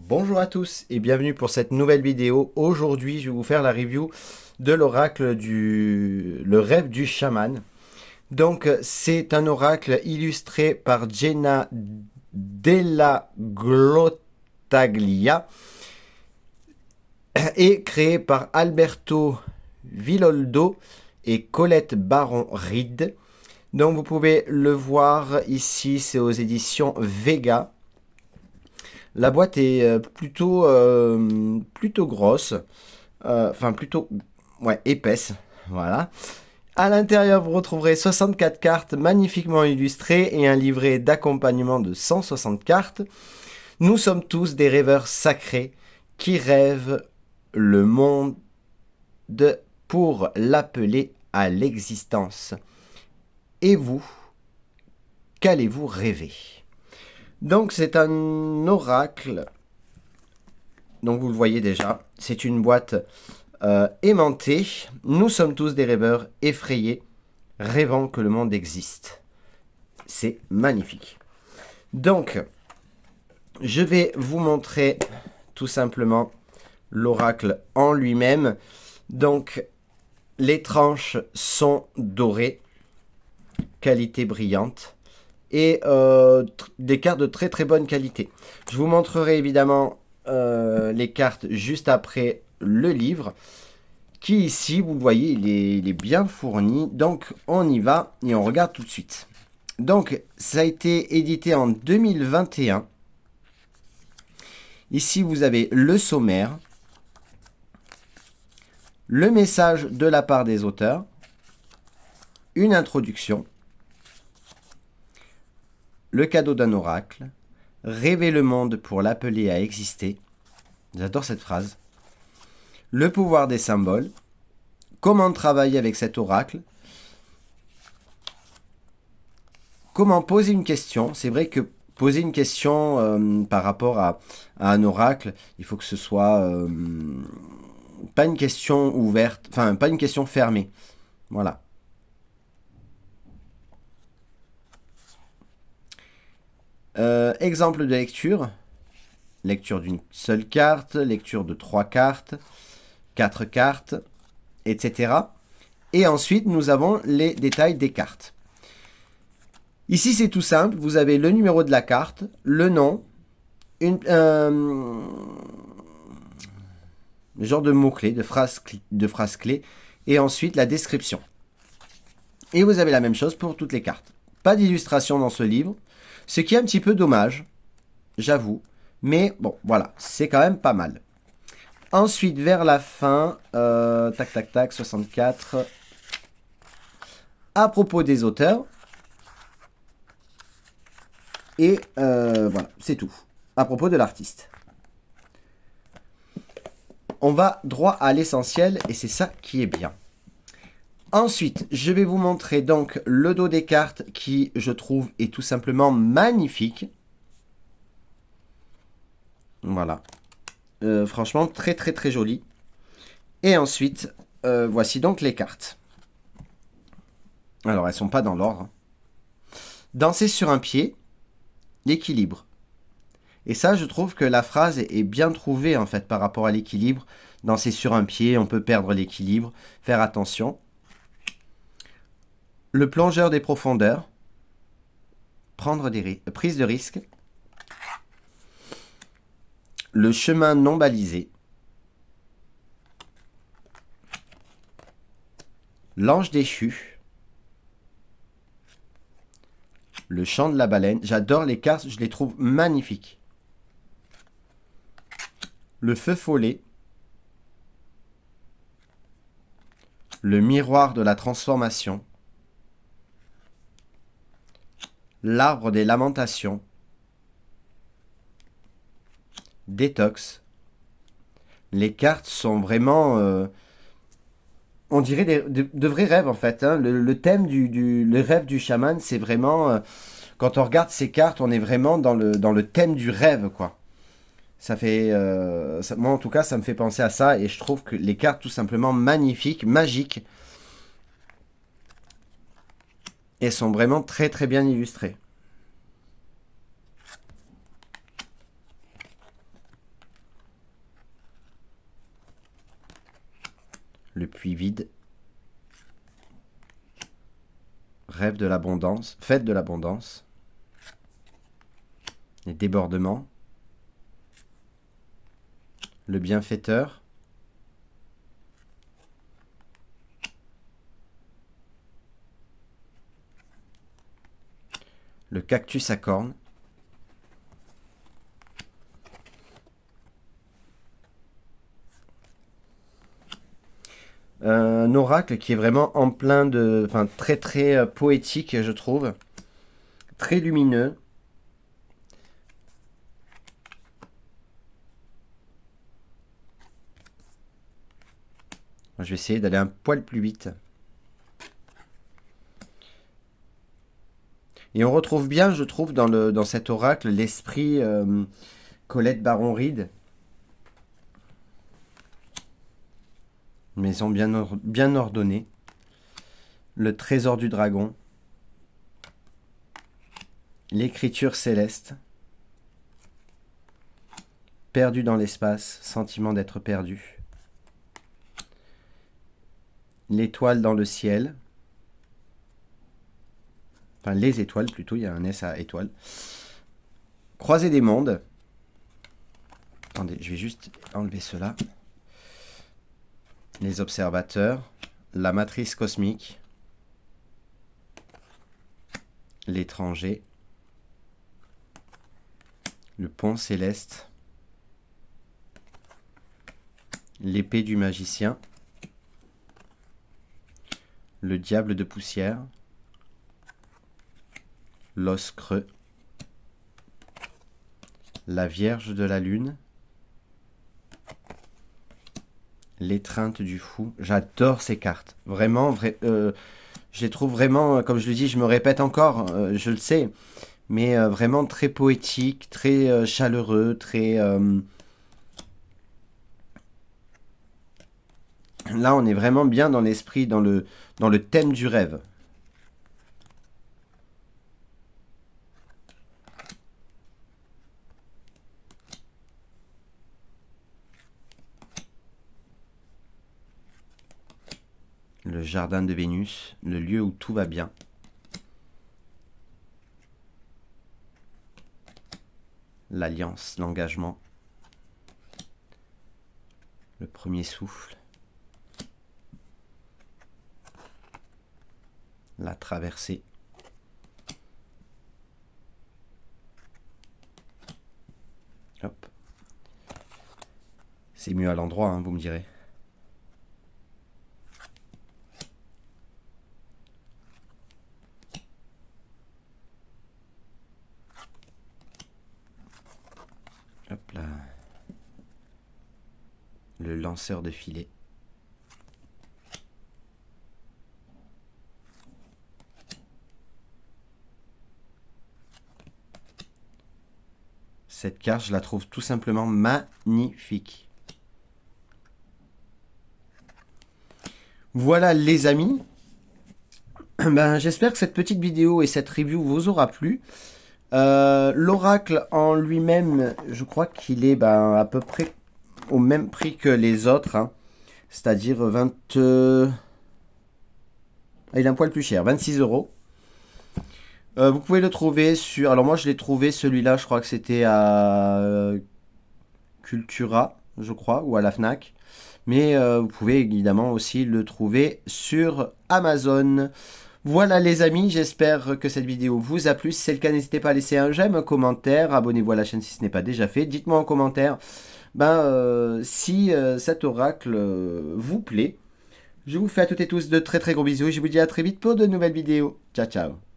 Bonjour à tous et bienvenue pour cette nouvelle vidéo. Aujourd'hui, je vais vous faire la review de l'oracle Le rêve du chaman. Donc, c'est un oracle illustré par Jenna Della Grottaglia et créé par Alberto Villoldo et Colette Baron-Reed. Donc, vous pouvez le voir ici, c'est aux éditions Vega. La boîte est plutôt grosse, enfin plutôt ouais, épaisse, voilà. À l'intérieur, vous retrouverez 64 cartes magnifiquement illustrées et un livret d'accompagnement de 160 cartes. Nous sommes tous des rêveurs sacrés qui rêvent le monde pour l'appeler à l'existence. Et vous, qu'allez-vous rêver ? Donc c'est un oracle, donc vous le voyez déjà, c'est une boîte aimantée. Nous sommes tous des rêveurs effrayés, rêvant que le monde existe. C'est magnifique. Donc, je vais vous montrer tout simplement l'oracle en lui-même. Donc, les tranches sont dorées, qualité brillante. Et des cartes de très très bonne qualité. Je vous montrerai évidemment les cartes juste après le livre, qui ici, vous le voyez, il est bien fourni. Donc on y va et on regarde tout de suite. Donc ça a été édité en 2021. Ici vous avez le sommaire, le message de la part des auteurs, une introduction, le cadeau d'un oracle, rêver le monde pour l'appeler à exister. J'adore cette phrase. Le pouvoir des symboles. Comment travailler avec cet oracle. Comment poser une question. C'est vrai que poser une question par rapport à un oracle, il faut que ce soit pas une question ouverte, enfin pas une question fermée. Voilà. Exemple de lecture. Lecture d'une seule carte, lecture de 3 cartes, 4 cartes, etc. Et ensuite, nous avons les détails des cartes. Ici, c'est tout simple. Vous avez le numéro de la carte, le nom, le genre de mots-clés, de phrases clés, et ensuite la description. Et vous avez la même chose pour toutes les cartes. Pas d'illustration dans ce livre, ce qui est un petit peu dommage, j'avoue. Mais bon, voilà, c'est quand même pas mal. Ensuite, vers la fin, tac, tac, tac, 64. À propos des auteurs. Et voilà, c'est tout. À propos de l'artiste. On va droit à l'essentiel et c'est ça qui est bien. Ensuite, je vais vous montrer donc le dos des cartes qui, je trouve, est tout simplement magnifique. Voilà. Franchement, très très très joli. Et ensuite, voici donc les cartes. Alors, elles ne sont pas dans l'ordre. Danser sur un pied, l'équilibre. Et ça, je trouve que la phrase est bien trouvée en fait par rapport à l'équilibre. Danser sur un pied, on peut perdre l'équilibre. Faire attention. Le plongeur des profondeurs. Prendre des prises de risque. Le chemin non balisé. L'ange déchu. Le chant de la baleine. J'adore les cartes, je les trouve magnifiques. Le feu follet. Le miroir de la transformation. L'arbre des lamentations. Détox. Les cartes sont vraiment... on dirait de vrais rêves en fait. Hein. Le thème le rêve du chaman, c'est vraiment... quand on regarde ces cartes, on est vraiment dans le thème du rêve, quoi. Ça fait... moi en tout cas, ça me fait penser à ça et je trouve que les cartes tout simplement magnifiques, magiques. Et sont vraiment très très bien illustrées. le puits vide. Rêve de l'abondance, fête de l'abondance. Les débordements. Le bienfaiteur. Le cactus à cornes. Un oracle qui est vraiment en plein de... Enfin, très très poétique, je trouve. Très lumineux. Je vais essayer d'aller un poil plus vite. Et on retrouve bien, je trouve, dans cet oracle, l'esprit Colette Baron-Reed. Une maison bien ordonnée. Le trésor du dragon. L'écriture céleste. Perdu dans l'espace, sentiment d'être perdu. L'étoile dans le ciel. Enfin, les étoiles plutôt, il y a un S à étoile. Croisée des mondes. Attendez, je vais juste enlever cela. Les observateurs. La matrice cosmique. L'étranger. Le pont céleste. L'épée du magicien. Le diable de poussière. L'os creux. La Vierge de la Lune. L'étreinte du fou. J'adore ces cartes. Vraiment, je les trouve vraiment, comme je le dis, je me répète encore, je le sais, mais vraiment très poétique, très chaleureux, très... Là, on est vraiment bien dans l'esprit, dans le thème du rêve. Le jardin de Vénus, le lieu où tout va bien. L'alliance, l'engagement. Le premier souffle. La traversée. Hop. C'est mieux à l'endroit, hein, vous me direz. Hop là. Le lanceur de filet. Cette carte, je la trouve tout simplement magnifique. Voilà les amis. Ben, j'espère que cette petite vidéo et cette review vous aura plu. L'oracle en lui-même, je crois qu'il est à peu près au même prix que les autres. Hein. C'est-à-dire 20... il est un poil plus cher, 26 €. Vous pouvez le trouver sur... Alors moi je l'ai trouvé celui-là, je crois que c'était à Cultura, je crois, ou à la Fnac. Mais vous pouvez évidemment aussi le trouver sur Amazon. Voilà les amis, j'espère que cette vidéo vous a plu. Si c'est le cas, n'hésitez pas à laisser un j'aime, un commentaire. Abonnez-vous à la chaîne si ce n'est pas déjà fait. Dites-moi en commentaire si cet oracle vous plaît. Je vous fais à toutes et tous de très très gros bisous et je vous dis à très vite pour de nouvelles vidéos. Ciao ciao.